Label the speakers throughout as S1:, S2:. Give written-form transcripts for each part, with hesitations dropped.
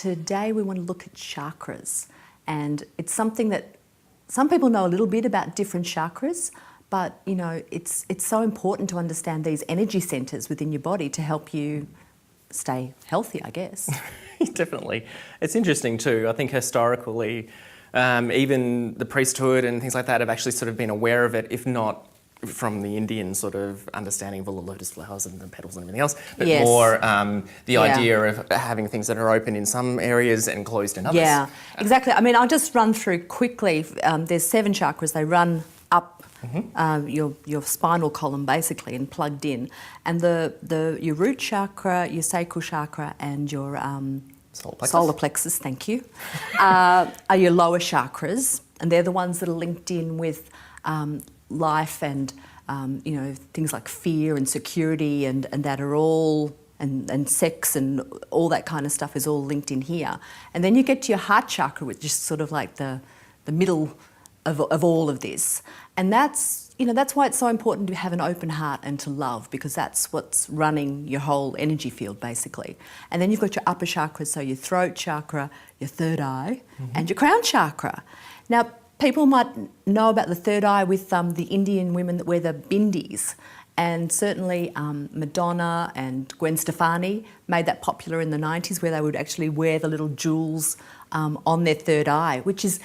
S1: today we want to look at chakras, and it's something that some people know a little bit about different chakras, but you know, it's so important to understand these energy centers within your body to help you stay healthy, I guess.
S2: Definitely. It's interesting too. I think historically, even the priesthood and things like that have actually sort of been aware of it, if not from the Indian sort of understanding of all the lotus flowers and the petals and everything else, but more the idea of having things that are open in some areas and closed in others.
S1: Yeah, exactly. I mean, I'll just run through quickly. There's 7 chakras. They run up your spinal column basically and plugged in. And your root chakra, your sacral chakra and your solar plexus, thank you, are your lower chakras. And they're the ones that are linked in with life and you know, things like fear and security and that are all, and sex and all that kind of stuff is all linked in here. And then you get to your heart chakra, which is sort of like the middle of all of this. And that's, you know, that's why it's so important to have an open heart and to love, because that's what's running your whole energy field basically. And then you've got your upper chakras, so your throat chakra, your third eye and your crown chakra. Now, people might know about the third eye with the Indian women that wear the bindis, and certainly Madonna and Gwen Stefani made that popular in the 90s, where they would actually wear the little jewels on their third eye, which is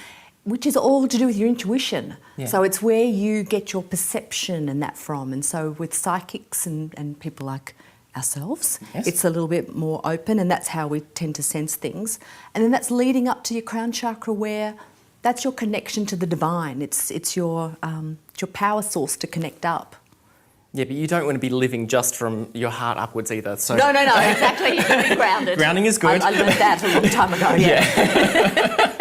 S1: all to do with your intuition. Yeah. So it's where you get your perception and that from. And so with psychics and people like ourselves, it's a little bit more open, and that's how we tend to sense things. And then that's leading up to your crown chakra, where that's your connection to the divine. It's your power source to connect up.
S2: Yeah, but you don't want to be living just from your heart upwards either. So
S1: no, exactly. You can be grounded.
S2: Grounding is good.
S1: I learned that a long time ago. Yeah.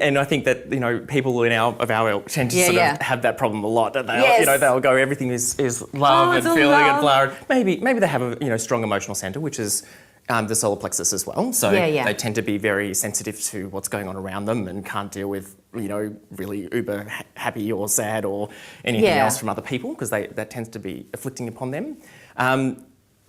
S2: And I think that, you know, people of our ilk tend to sort of have that problem a lot, don't they? You know, they'll go, everything is love and feeling and flower. Maybe they have a strong emotional centre, which is the solar plexus as well. So they tend to be very sensitive to what's going on around them and can't deal with, you know, really uber happy or sad or anything else from other people, because that tends to be afflicting upon them.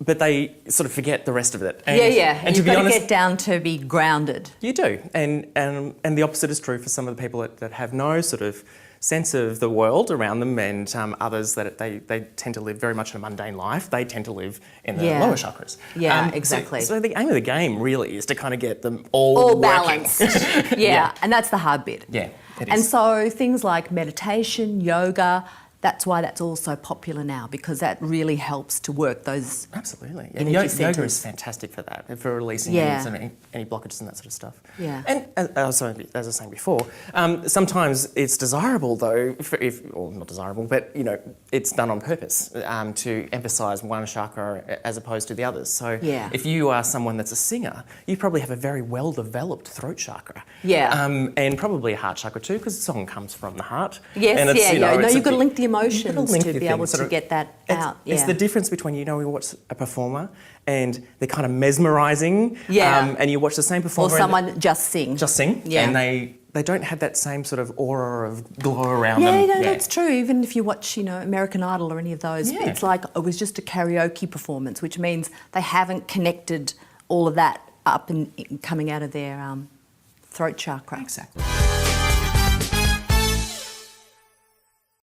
S2: But they sort of forget the rest of it. And,
S1: and you've got to get down to be grounded.
S2: You do. And the opposite is true for some of the people that have no sort of sense of the world around them, and others that they tend to live very much in a mundane life. They tend to live in the lower chakras.
S1: Yeah, exactly.
S2: So the aim of the game really is to kind of get them all working.
S1: Balanced. And that's the hard bit.
S2: Yeah, it is.
S1: And so things like meditation, yoga, that's why that's all so popular now, because that really helps to work those
S2: Absolutely. And yoga is fantastic for that, for releasing any blockages and that sort of stuff.
S1: Yeah.
S2: And as I was saying before, sometimes it's desirable though, or not desirable, but you know, it's done on purpose to emphasise one chakra as opposed to the others. So if you are someone that's a singer, you probably have a very well-developed throat chakra.
S1: Yeah.
S2: And probably a heart chakra too, because the song comes from the heart.
S1: Yes,
S2: and it's,
S1: no, you've got to link the emotions to be able to get that out.
S2: It's the difference between, you know, you watch a performer and they're kind of mesmerising, and you watch the same performer.
S1: Or someone just sing.
S2: And they don't have that same sort of aura of glow around them.
S1: Yeah, that's true. Even if you watch, you know, American Idol or any of those, it's like it was just a karaoke performance, which means they haven't connected all of that up and coming out of their throat chakra.
S2: Exactly.